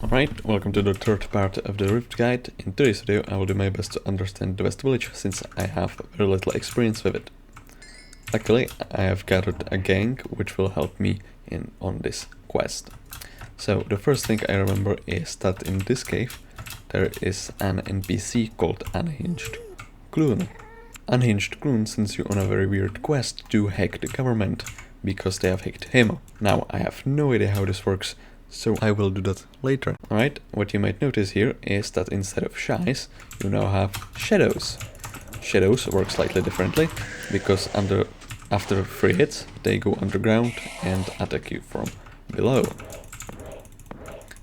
Alright, welcome to the third part of the Rift guide. In today's video I will do my best to understand the West Village since I have very little experience with it. Luckily I have gathered a gang which will help me on this quest. So the first thing I remember is that in this cave there is an NPC called Unhinged Clown. Unhinged Clown sends you on a very weird quest to hack the government because they have hacked him. Now I have no idea how this works, so I will do that later. Alright, what you might notice here is that instead of shies, you now have shadows. Shadows work slightly differently, because after 3 hits, they go underground and attack you from below.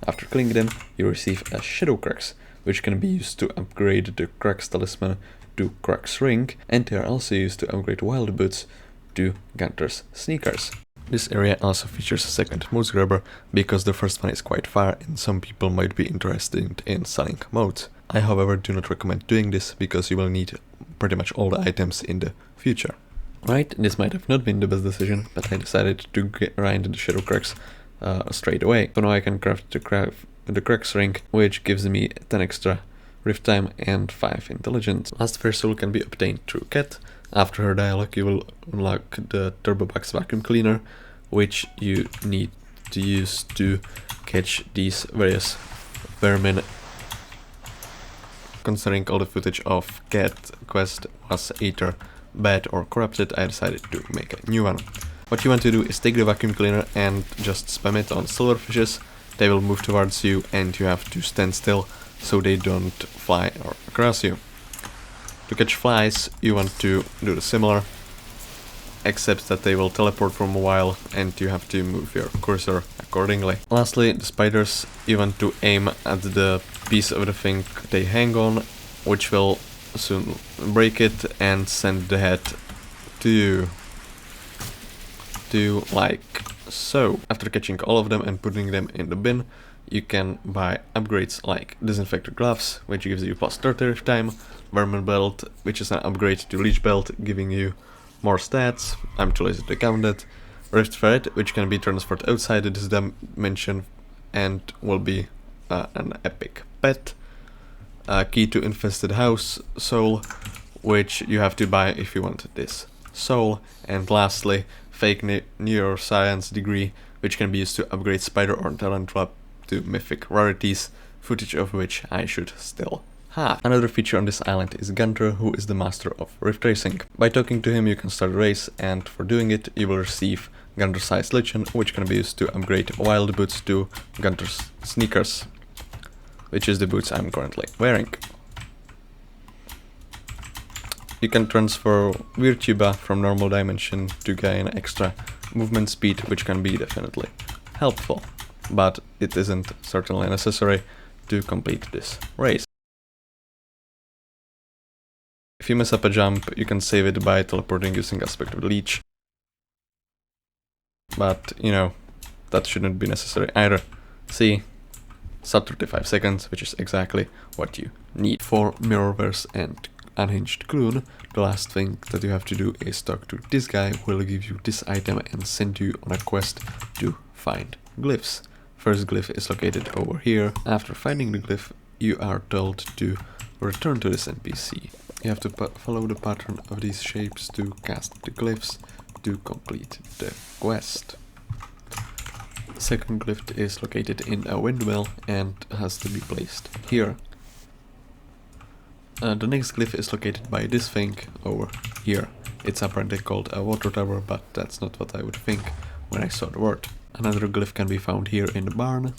After killing them, you receive a Shadow Cracks, which can be used to upgrade the Cracks Talisman to Cracks Ring, and they are also used to upgrade Wild Boots to Gunter's Sneakers. This area also features a second modes grabber, because the first one is quite far and some people might be interested in selling modes. I however do not recommend doing this, because you will need pretty much all the items in the future. Right, this might have not been the best decision, but I decided to grind the Shadow Cracks straight away. So now I can craft the Cracks Ring, which gives me 10 extra rift time and 5 intelligence. Last Fair Soul can be obtained through Cat. After her dialogue you will unlock the Turbo Box Vacuum Cleaner, which you need to use to catch these various vermin. Considering all the footage of Cat quest was either bad or corrupted, I decided to make a new one. What you want to do is take the vacuum cleaner and just spam it on silverfishes. They will move towards you and you have to stand still so they don't fly or across you. To catch flies, you want to do the similar, except that they will teleport from a while and you have to move your cursor accordingly. Lastly, the spiders, you want to aim at the piece of the thing they hang on, which will soon break it and send the head to you. Like so. After catching all of them and putting them in the bin, you can buy upgrades like Disinfector Gloves, which gives you plus 30 rift time, Vermin Belt, which is an upgrade to Leech Belt, giving you more stats. I'm too lazy to count that. Rift Ferret, which can be transferred outside this dimension and will be an epic pet. Key to Infested House Soul, which you have to buy if you want this soul. And lastly, Fake Neuroscience Degree, which can be used to upgrade Spider or Tarantula to mythic rarities, footage of which I should still have. Another feature on this island is Gunter, who is the master of rift racing. By talking to him you can start a race, and for doing it you will receive Gunter-sized Lichen, which can be used to upgrade Wild Boots to Gunter's Sneakers, which is the boots I'm currently wearing. You can transfer Virtuba from normal dimension to gain extra movement speed, which can be definitely helpful, but it isn't certainly necessary to complete this race. If you mess up a jump, you can save it by teleporting using Aspect of the Leech, but you know, that shouldn't be necessary either. See, sub 35 seconds, which is exactly what you need. For Mirrorverse and Unhinged Clown, the last thing that you have to do is talk to this guy, who will give you this item and send you on a quest to find glyphs. First glyph is located over here. After finding the glyph, you are told to return to this NPC. You have to follow the pattern of these shapes to cast the glyphs to complete the quest. The second glyph is located in a windmill and has to be placed here. The next glyph is located by this thing over here. It's apparently called a water tower, but that's not what I would think when I saw the word. Another glyph can be found here in the barn,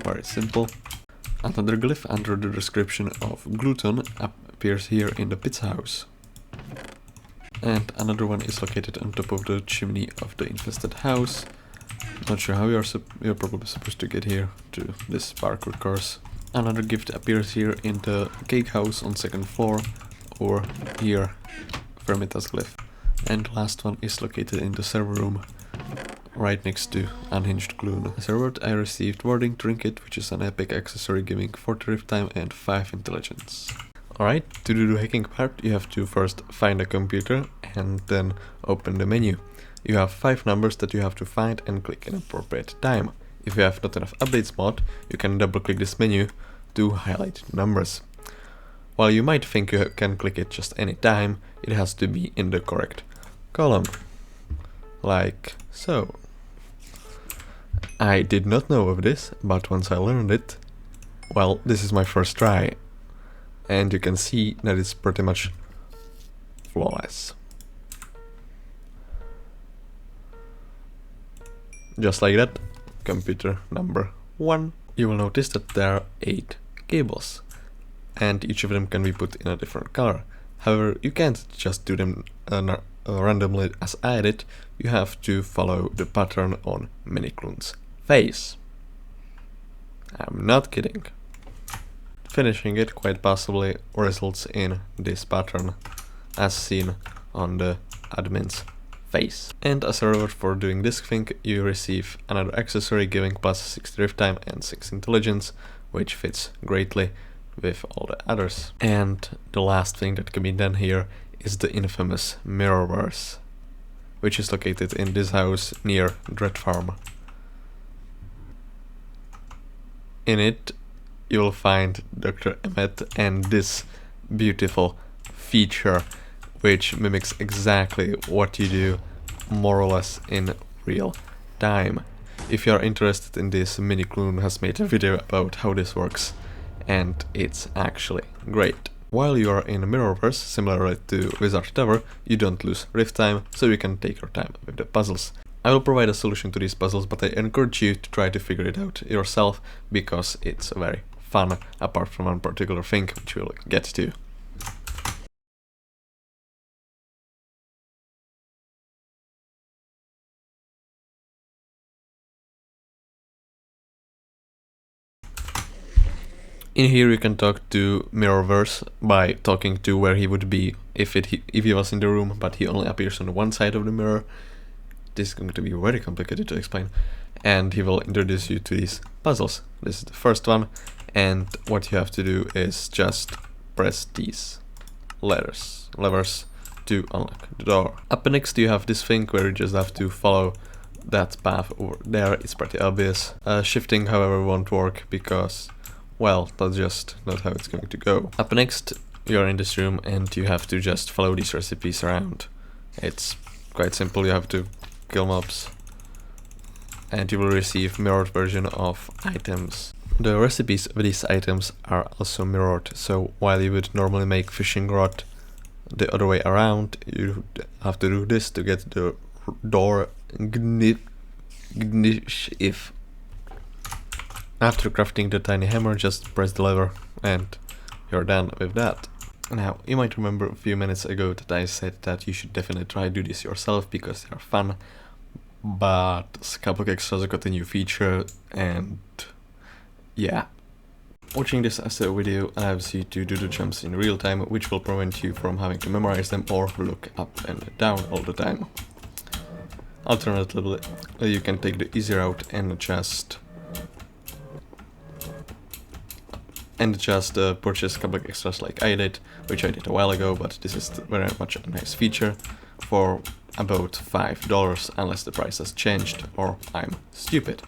very simple. Another glyph under the description of Gluten appears here in the pizza house. And another one is located on top of the chimney of the infested house. Not sure how you're probably supposed to get here to this parkour course. Another gift appears here in the cake house on 2nd floor, or here, Vermitas glyph. And the last one is located in the server room, right next to Unhinged Clown. As a reward I received Warding Trinket, which is an epic accessory giving 40 rift time and 5 intelligence. Alright, to do the hacking part you have to first find a computer and then open the menu. You have 5 numbers that you have to find and click in appropriate time. If you have not enough updates mod, you can double click this menu to highlight numbers. While you might think you can click it just any time, it has to be in the correct column. Like so. I did not know of this, but once I learned it, well, this is my first try. And you can see that it's pretty much flawless. Just like that, computer number 1. You will notice that there are 8 cables, and each of them can be put in a different color. However, you can't just do them randomly as I did. You have to follow the pattern on Minicloon's face. I'm not kidding. Finishing it quite possibly results in this pattern as seen on the admin's face. And as a reward for doing this thing, you receive another accessory giving plus 6 drift time and 6 intelligence, which fits greatly with all the others. And the last thing that can be done here is the infamous Mirrorverse, which is located in this house near Dread Farm. In it, you will find Dr. Emmet and this beautiful feature, which mimics exactly what you do more or less in real time. If you are interested in this, Minicloon has made a video about how this works, and it's actually great. While you are in Mirrorverse, similarly to Wizard Tower, you don't lose rift time, so you can take your time with the puzzles. I will provide a solution to these puzzles, but I encourage you to try to figure it out yourself, because it's very fun, apart from one particular thing, which we'll get to. In here you can talk to Mirrorverse by talking to where he would be if he was in the room, but he only appears on one side of the mirror. This is going to be very complicated to explain. And he will introduce you to these puzzles. This is the first one, and what you have to do is just press these levers to unlock the door. Up next you have this thing where you just have to follow that path over there. It's pretty obvious. Shifting, however, won't work because, well, that's just not how it's going to go. Up next, you're in this room and you have to just follow these recipes around. It's quite simple. You have to kill mobs and you will receive mirrored version of items. The recipes of these items are also mirrored, so while you would normally make fishing rod the other way around, you have to do this to get the door if. After crafting the tiny hammer, just press the lever and you're done with that. Now, you might remember a few minutes ago that I said that you should definitely try to do this yourself because they are fun, but Skyblock Extras got a new feature and yeah. Watching this as a video allows you to do the jumps in real time, which will prevent you from having to memorize them or look up and down all the time. Alternatively, you can take the easy route and just purchase Skyblock Extras like I did, which I did a while ago, but this is very much a nice feature for about $5 unless the price has changed or I'm stupid.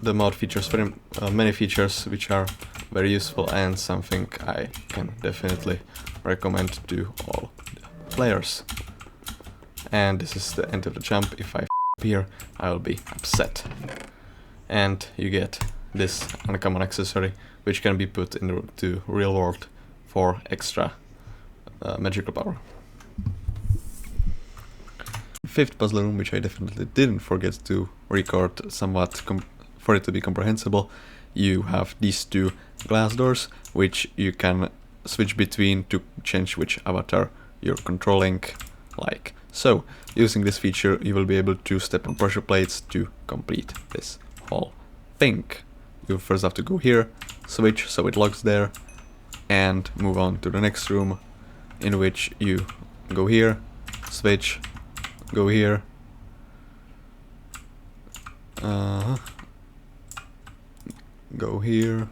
The mod features very many features which are very useful and something I can definitely recommend to all the players. And this is the end of the jump. If I f here, I will be upset. And you get this uncommon accessory, which can be put into real world for extra magical power. Fifth puzzle room, which I definitely didn't forget to record somewhat for it to be comprehensible. You have these two glass doors, which you can switch between to change which avatar you're controlling, like so. Using this feature, you will be able to step on pressure plates to complete this whole thing. You first have to go here, switch so it locks there, and move on to the next room, in which you go here, switch, go here, go here,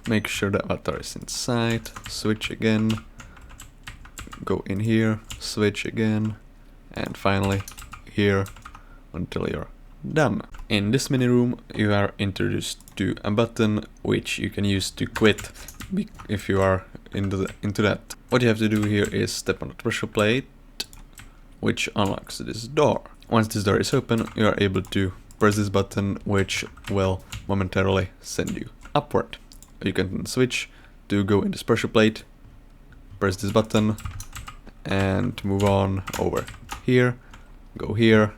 make sure the avatar is inside, switch again, go in here, switch again, and finally here until you're done. In this mini room you are introduced to a button which you can use to quit if you are into that. What you have to do here is step on the pressure plate, which unlocks this door. Once this door is open, you are able to press this button, which will momentarily send you upward. You can switch to go in this pressure plate, press this button, and move on over here, go here,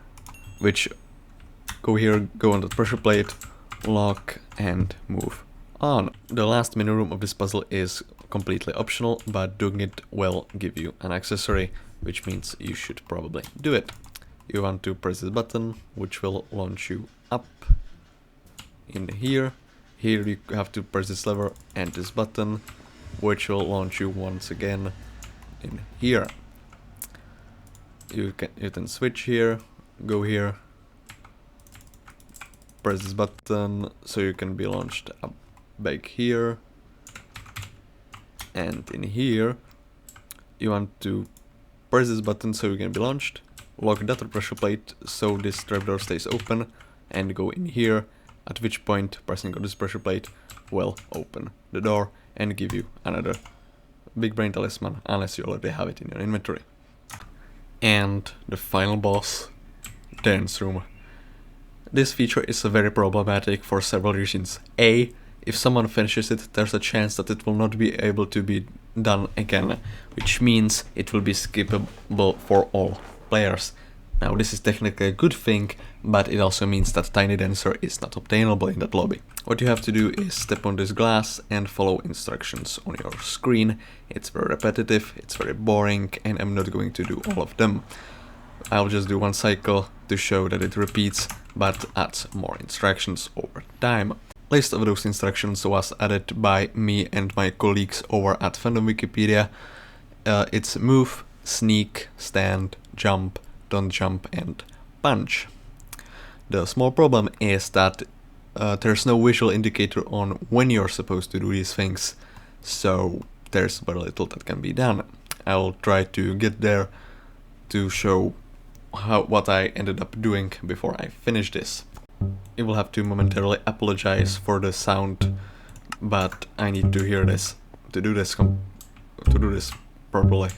go on the pressure plate, lock, and move on. The last mini room of this puzzle is completely optional, but doing it will give you an accessory, which means you should probably do it. You want to press this button, which will launch you up in here. Here you have to press this lever and this button, which will launch you once again in here. You can switch here, go here, press this button so you can be launched up back here, and in here you want to press this button so you can be launched, lock that pressure plate so this trapdoor stays open, and go in here, at which point pressing on this pressure plate will open the door and give you another big brain talisman, unless you already have it in your inventory. And the final boss, dance room. This feature is very problematic for several reasons. A, if someone finishes it, there's a chance that it will not be able to be done again, which means it will be skippable for all players. Now this is technically a good thing, but it also means that Tiny Dancer is not obtainable in that lobby. What you have to do is step on this glass and follow instructions on your screen. It's very repetitive, it's very boring, and I'm not going to do all of them. I'll just do one cycle to show that it repeats, but adds more instructions over time. List of those instructions was added by me and my colleagues over at Fandom Wikipedia. It's move, sneak, stand, jump, don't jump, and punch. The small problem is that there's no visual indicator on when you're supposed to do these things, so there's very little that can be done. I'll try to get there to show what I ended up doing before I finish this. I will have to momentarily apologize for the sound, but I need to hear this to do this properly.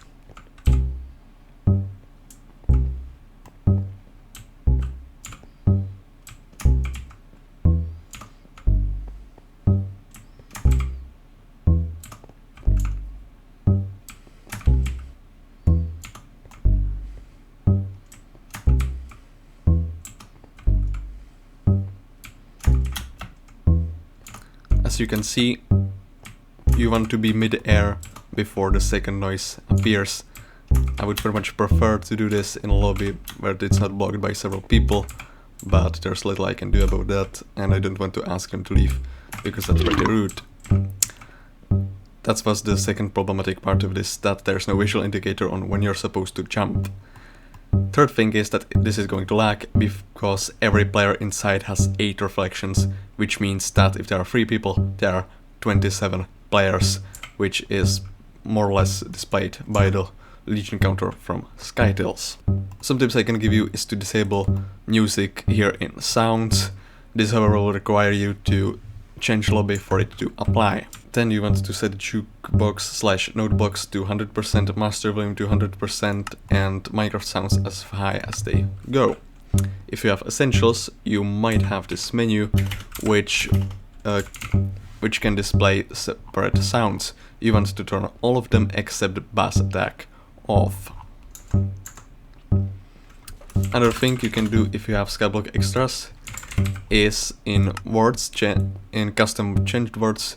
As you can see, you want to be mid-air before the second noise appears. I would very much prefer to do this in a lobby where it's not blocked by several people, but there's little I can do about that, and I don't want to ask them to leave, because that's pretty rude. That was the second problematic part of this, that there's no visual indicator on when you're supposed to jump. Third thing is that this is going to lag because every player inside has 8 reflections, which means that if there are 3 people, there are 27 players, which is more or less displayed by the Legion counter from SkyTales. Some tips I can give you is to disable music here in sounds. This however will require you to change lobby for it to apply. Then you want to set jukebox/notebox to 100%, master volume to 100%, and Minecraft sounds as high as they go. If you have essentials, you might have this menu which can display separate sounds. You want to turn all of them except bass attack off. Another thing you can do if you have Skyblock extras is in words, in custom changed words,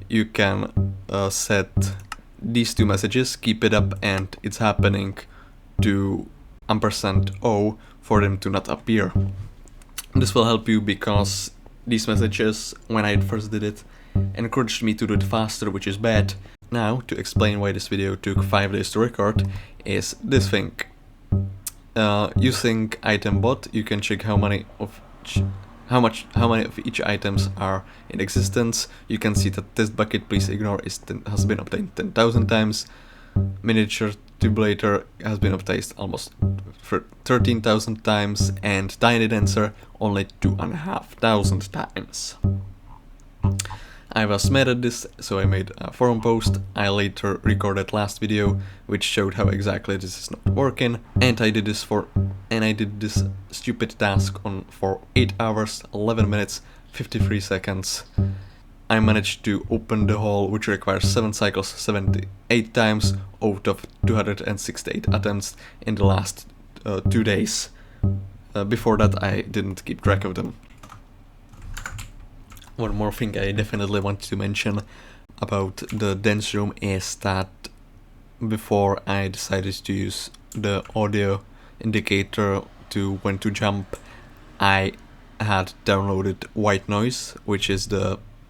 you can set these 2 messages, keep it up and it's happening, to %O for them to not appear. This will help you because these messages, when I first did it, encouraged me to do it faster, which is bad. Now, to explain why this video took 5 days to record, is this thing. Using item bot, you can check how many of each items are in existence. You can see that test bucket please ignore has been obtained 10,000 times. Miniature Tubulator has been updated almost 13,000 times, and Tiny Dancer only 2,500 times. I was mad at this, so I made a forum post. I later recorded last video, which showed how exactly this is not working, and I did this stupid task for 8 hours, 11 minutes, 53 seconds. I managed to open the hole, which requires 7 cycles 78 times out of 268 attempts in the last 2 days. Before that I didn't keep track of them. One more thing I definitely want to mention about the dance room is that before I decided to use the audio indicator to when to jump, I had downloaded white noise, which is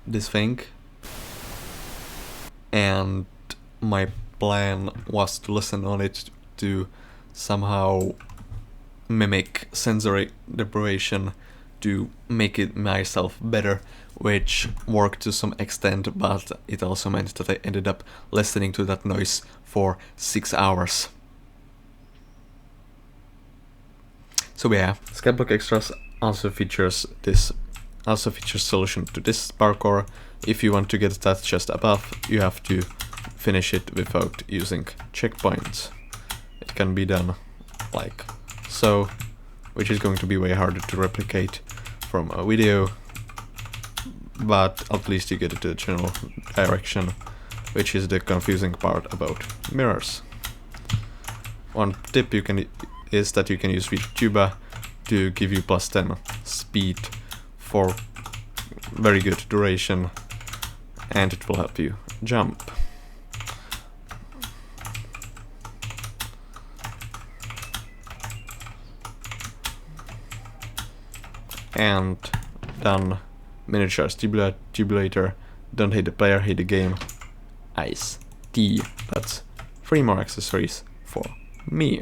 this thing, and my plan was to listen on it to somehow mimic sensory deprivation to make it myself better, which worked to some extent, but it also meant that I ended up listening to that noise for 6 hours. So yeah, Skyblock Extras also features solution to this parkour. If you want to get that just above, you have to finish it without using checkpoints. It can be done like so, which is going to be way harder to replicate from a video, but at least you get the general direction, which is the confusing part about mirrors. One tip is that you can use tuba to give you +10 speed for very good duration, and it will help you jump. And done. Miniature Tubulator. Don't hate the player, hate the game. Ice T. That's 3 more accessories for me.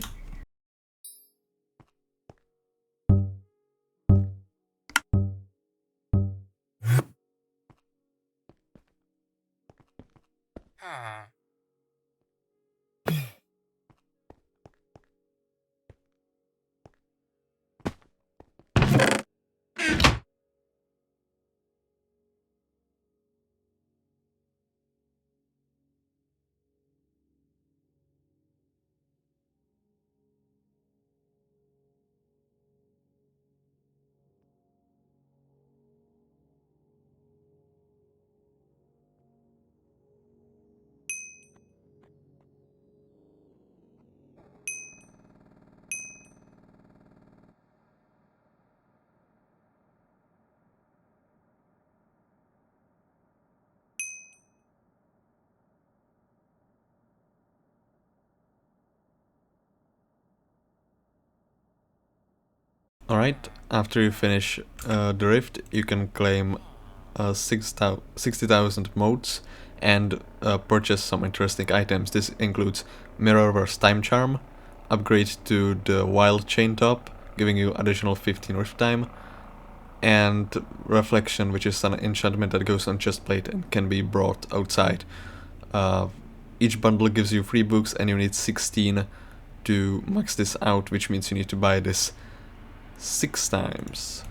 Alright, after you finish the rift, you can claim 60,000 motes and purchase some interesting items. This includes Mirrorverse timecharm, upgrade to the wild chain top, giving you additional 15 rift time, and reflection, which is an enchantment that goes on chest plate and can be brought outside. Each bundle gives you 3 books and you need 16 to max this out, which means you need to buy this 6 times.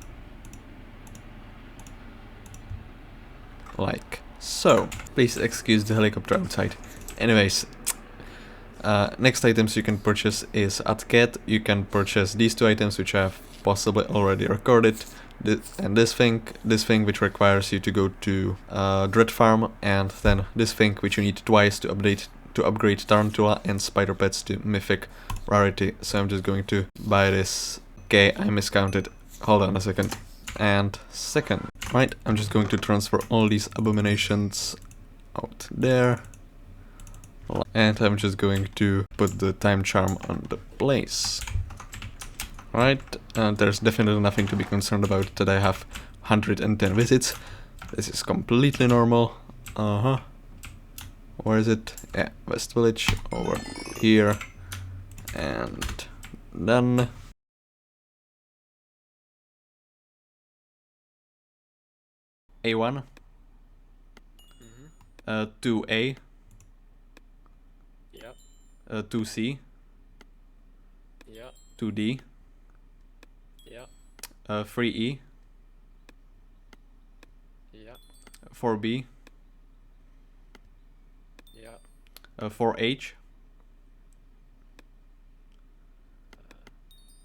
Like so. Please excuse the helicopter outside. Anyways, next items you can purchase is at Cat. You can purchase these 2 items, which I have possibly already recorded, and this thing which requires you to go to Dread Farm, and then this thing which you need twice to upgrade Tarantula and Spider Pets to Mythic rarity. So I'm just going to buy this. Okay, I miscounted. Hold on a second. And second. Right, I'm just going to transfer all these abominations out there. And I'm just going to put the time charm on the place. Right, there's definitely nothing to be concerned about that I have 110 visits. This is completely normal. Where is it? Yeah, West Village, over here. And done. A1. 2A. Yep. 2C, Yeah, 2D, yeah, 3E, yeah, 4B, yeah. 4H,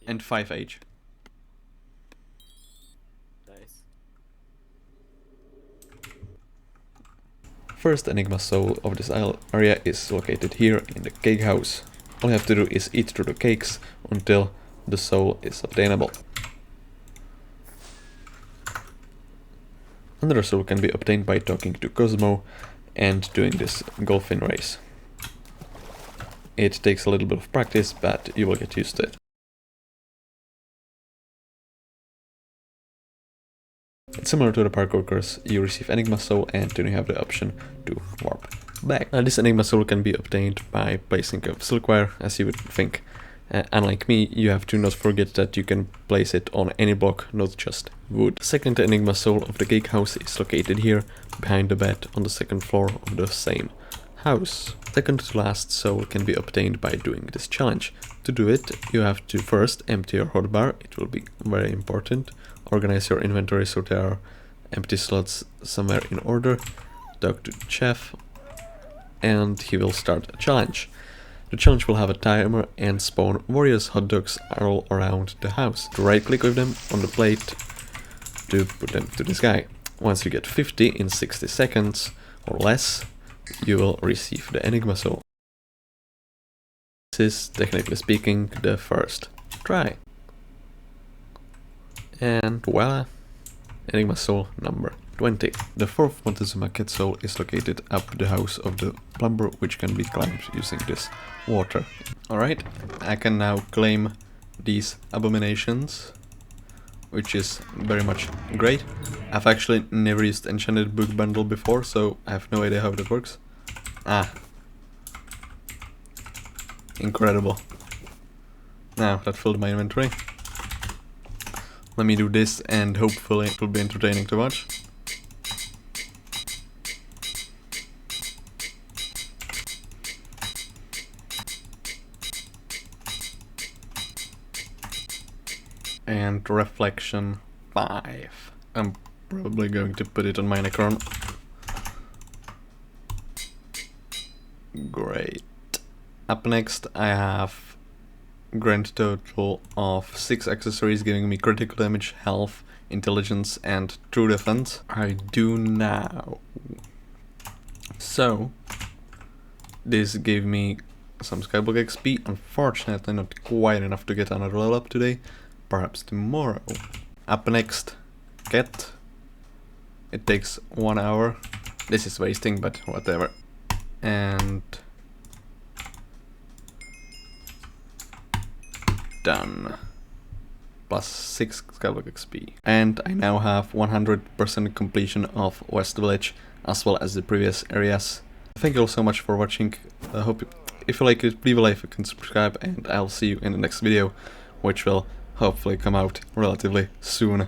Yeah. and 5H. Nice. First Enigma soul of this area is located here in the cake house. All you have to do is eat through the cakes until the soul is obtainable. Another soul can be obtained by talking to Cosmo and doing this golfing race. It takes a little bit of practice, but you will get used to it. It's similar to the parkour course. You receive Enigma soul and then you have the option to warp back. This Enigma soul can be obtained by placing a silk wire, as you would think. Unlike me, you have to not forget that you can place it on any block, not just wood. The second Enigma soul of the cake house is located here, behind the bed on the second floor of the same house. Second to last soul can be obtained by doing this challenge. To do it, you have to first empty your hotbar, it will be very important. Organize your inventory so there are empty slots somewhere in order. Talk to the chef, and he will start a challenge. The challenge will have a timer and spawn various hot dogs all around the house. To right click with them on the plate to put them to this guy. Once you get 50 in 60 seconds or less, you will receive the Enigma soul. This is, technically speaking, the first try. And voila, Enigma soul number 20. The fourth Montezuma cat soul is located up the house of the plumber, which can be climbed using this water. Alright, I can now claim these abominations, which is very much great. I've actually never used Enchanted Book Bundle before, so I have no idea how that works. Ah. Incredible. Now, that filled my inventory. Let me do this and hopefully it will be entertaining to watch. And reflection 5. I'm probably going to put it on my Necron. Great. Up next I have grand total of 6 accessories giving me critical damage, health, intelligence and true defense. I do now. So, this gave me some Skyblock XP, unfortunately not quite enough to get another level up today, perhaps tomorrow. Up next, cat. It takes 1 hour. This is wasting, but whatever. And done. Plus 6 Skyblock XP. And I now have 100% completion of West Village, as well as the previous areas. Thank you all so much for watching. I hope if you like it, leave a like, you can subscribe, and I'll see you in the next video, which will hopefully come out relatively soon.